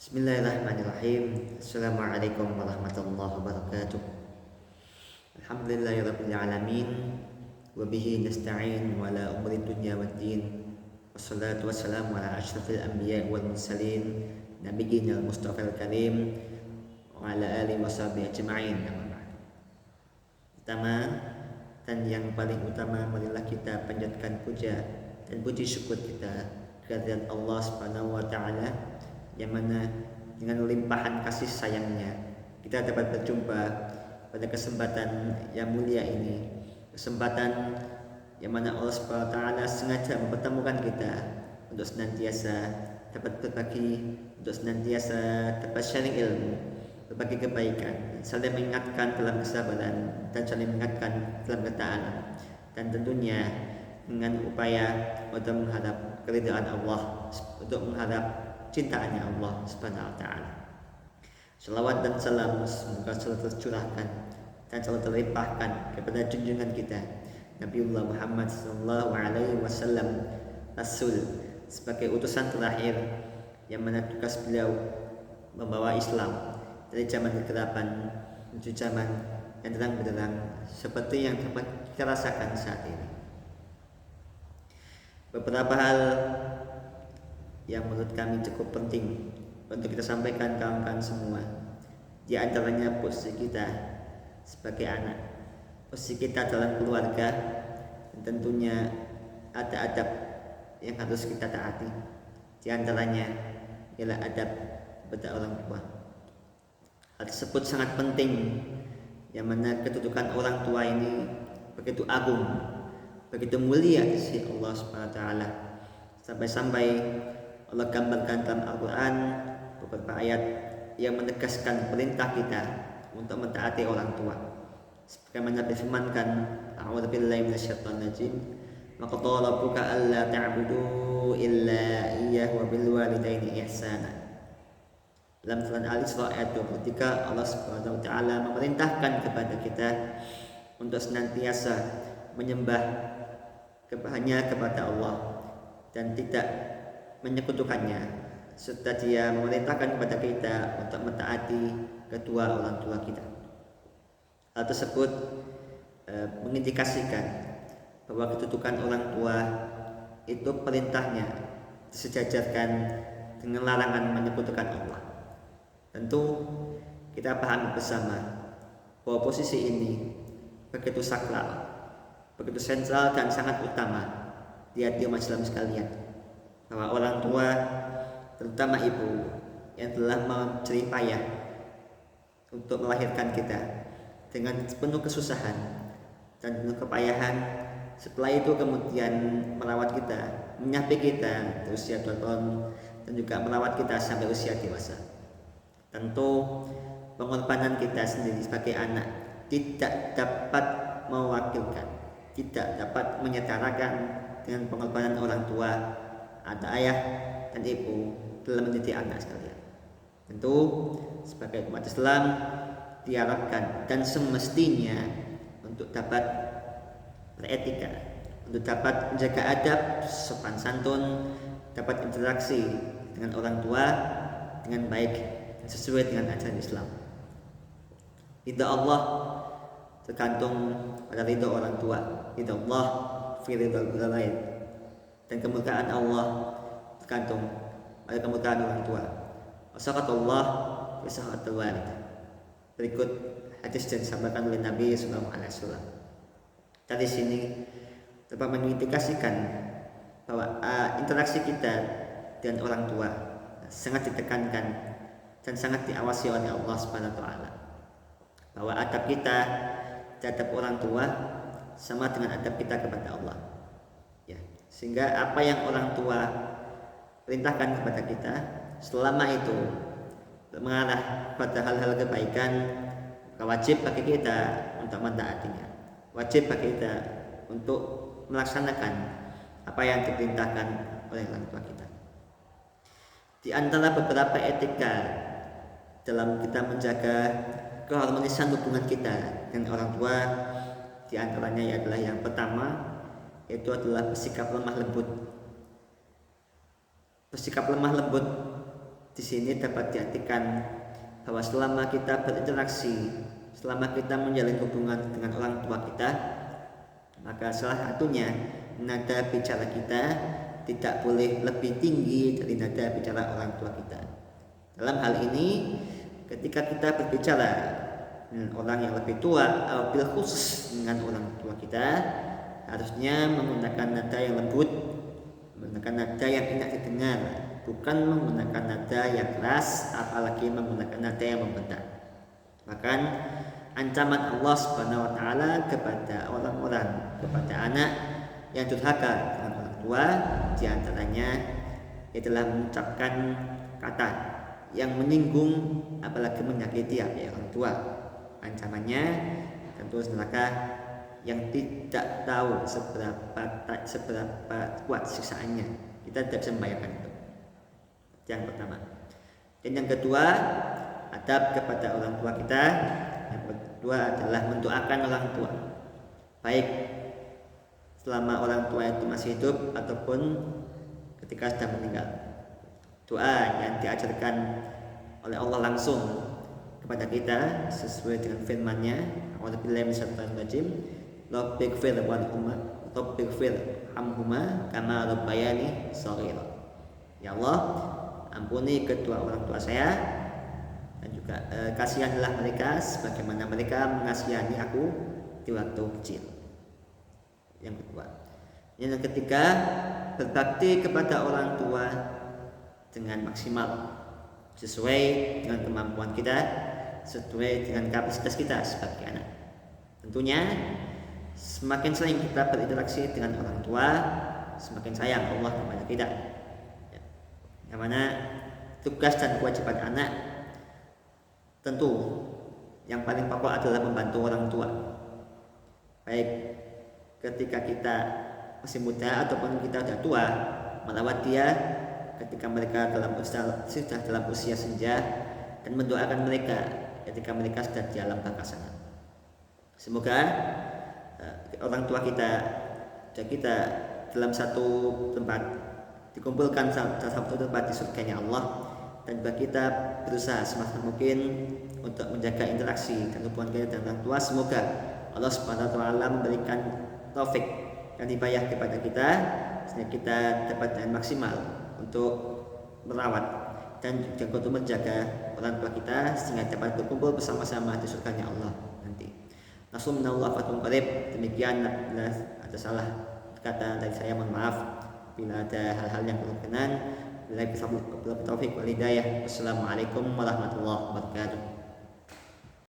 Bismillahirrahmanirrahim. Assalamualaikum warahmatullahi wabarakatuh. Alhamdulillahirabbil alamin wa bihi nasta'in wa ala umuri dunya waddin. Wassalatu wassalamu ala asyrafil anbiya wal mursalin nabiyina al-mustafal karim wa ala alihi washabihi ajma'in. Pertama dan yang paling utama, marilah kita panjatkan puja dan puji syukur kita kehadirat Allah Subhanahu wa taala, yang mana dengan limpahan kasih sayangnya kita dapat berjumpa pada kesempatan yang mulia ini, kesempatan yang mana Allah Subhanahu wa taala sengaja mempertemukan kita untuk senantiasa dapat berbagi, untuk senantiasa dapat sharing ilmu, berbagi kebaikan, saling mengingatkan dalam kesabaran dan saling mengingatkan dalam ketaatan, dan tentunya dengan upaya untuk mengharap keridhaan Allah, untuk mengharap cintaannya Allah Subhanahu wa taala. Salawat dan salam semoga selalu tercurahkan dan selalu terlimpahkan kepada junjungan kita Nabiullah Muhammad sallallahu alaihi wasallam, Rasul sebagai utusan terakhir, yang mana tugas beliau membawa Islam dari zaman kegelapan menuju zaman yang terang benderang seperti yang dapat kita rasakan saat ini. Beberapa hal yang menurut kami cukup penting untuk kita sampaikan kawan-kawan semua. Di antaranya posisi kita sebagai anak, posisi kita dalam keluarga, dan tentunya ada adab yang harus kita taati. Di antaranya ialah adab kepada orang tua. Hal tersebut sangat penting, yang mana kedudukan orang tua ini begitu agung, begitu mulia di sisi Allah Subhanahu wa taala. Sampai-sampai Allah gambarkan dalam Al-Quran beberapa ayat yang menegaskan perintah kita untuk mentaati orang tua. Sebagaimana difirmankan, A'udzubillahi minasyaitonir rajim, wa qadara rabbuka alla ta'budu illa iyyahu wa bil walidaini ihsana. Dalam surat Al-Isra ayat 23, Allah Subhanahu wa taala memerintahkan kepada kita untuk senantiasa menyembah hanya kepada Allah dan tidak menyekutukannya, serta dia memerintahkan kepada kita untuk mentaati kedua orang tua kita. Hal tersebut mengindikasikan bahwa kedudukan orang tua itu perintahnya disejajarkan dengan larangan menyekutukan Allah. Tentu kita pahami bersama bahwa posisi ini begitu sakral, begitu sentral dan sangat utama di hati umat Islam sekalian, bahwa orang tua, terutama ibu yang telah menjerih payah untuk melahirkan kita dengan penuh kesusahan dan penuh kepayahan, setelah itu kemudian merawat kita, menyapih kita dari usia 2 tahun dan juga merawat kita sampai usia dewasa. Tentu pengorbanan kita sendiri sebagai anak tidak dapat mewakilkan, tidak dapat menyetarakan dengan pengorbanan orang tua atau ayah dan ibu dalam mendidik anak sekalian. Tentu sebagai umat Islam diharapkan dan semestinya untuk dapat beretika, untuk dapat menjaga adab, sopan santun, dapat interaksi dengan orang tua dengan baik dan sesuai dengan ajaran Islam. Ridha Allah tergantung pada ridha orang tua. Ridha Allah fi ridhal walidain, dan kemurkaan Allah tergantung pada kemurkaan orang tua. Wasaqatullah fi saqatil walid. Berikut hadis yang disampaikan oleh Nabi sallallahu alaihi wasallam. Dari sini dapat mengindikasikan bahwa interaksi kita dengan orang tua sangat ditekankan dan sangat diawasi oleh Allah Subhanahu wa taala. Bahwa adab kita terhadap orang tua sama dengan adab kita kepada Allah. Sehingga apa yang orang tua perintahkan kepada kita, selama itu mengarah pada hal-hal kebaikan, wajib bagi kita untuk mentaatinya. Wajib bagi kita untuk melaksanakan apa yang diperintahkan oleh orang tua kita. Di antara beberapa etika dalam kita menjaga keharmonisan hubungan kita dengan orang tua, di antaranya adalah yang pertama, yaitu adalah bersikap lemah lembut. Bersikap lemah lembut di sini dapat diartikan bahwa selama kita berinteraksi, selama kita menjalin hubungan dengan orang tua kita, maka salah satunya nada bicara kita tidak boleh lebih tinggi dari nada bicara orang tua kita. Dalam hal ini, ketika kita berbicara dengan orang yang lebih tua, bil khusus dengan orang tua kita, harusnya menggunakan nada yang lembut, menggunakan nada yang enak didengar, bukan menggunakan nada yang keras, apalagi menggunakan nada yang membentak. Bahkan ancaman Allah Subhanahu wa taala kepada orang-orang, kepada anak yang durhaka dengan orang tua, di antaranya adalah mengucapkan kata yang menyinggung apalagi menyakiti hati orang tua. Ancamannya tentu neraka yang tidak tahu seberapa kuat siksaannya. Kita tidak bisa membayangkan itu. Yang pertama. Dan yang kedua, adab kepada orang tua kita. Yang kedua adalah mendoakan orang tua, baik selama orang tua itu masih hidup ataupun ketika sudah meninggal. Doa yang diajarkan oleh Allah langsung kepada kita sesuai dengan firman-Nya, A'udzubillahi minasyaitonir rajim, Rabbighfir warhamhuma, Rabbighfir hamhuma kama rabbayani shaghira. Ya Allah, ampuni kedua orang tua saya dan juga kasihanlah mereka sebagaimana mereka mengasihani aku di waktu kecil. Yang kedua. Yang ketiga, berbakti kepada orang tua dengan maksimal sesuai dengan kemampuan kita, sesuai dengan kapasitas kita sebagai anak. Tentunya semakin sering kita berinteraksi dengan orang tua, semakin sayang Allah kepada kita. Yang mana tugas dan kewajiban anak tentu yang paling pokok adalah membantu orang tua, baik ketika kita masih muda ataupun kita sudah tua, merawat dia ketika mereka sudah dalam usia senja, dan mendoakan mereka ketika mereka sudah di alam baka sana. Semoga orang tua kita dan kita dalam satu tempat dikumpulkan dalam satu tempat di surganya Allah, dan bagi kita berusaha semaksimal mungkin untuk menjaga interaksi dan hubungan kita dengan orang tua. Semoga Allah Subhanahu wa taala memberikan taufik dan hidayah kepada kita sehingga kita dapat dengan maksimal untuk merawat dan juga untuk menjaga orang tua kita sehingga dapat berkumpul bersama-sama di surganya Allah nanti. Nasallallahu fatun qarib. Demikian adalah ada salah kata dari saya, mohon maaf bila ada hal-hal yang berkenan. Bila taufik wal hidayah. Wassalamualaikum warahmatullahi wabarakatuh.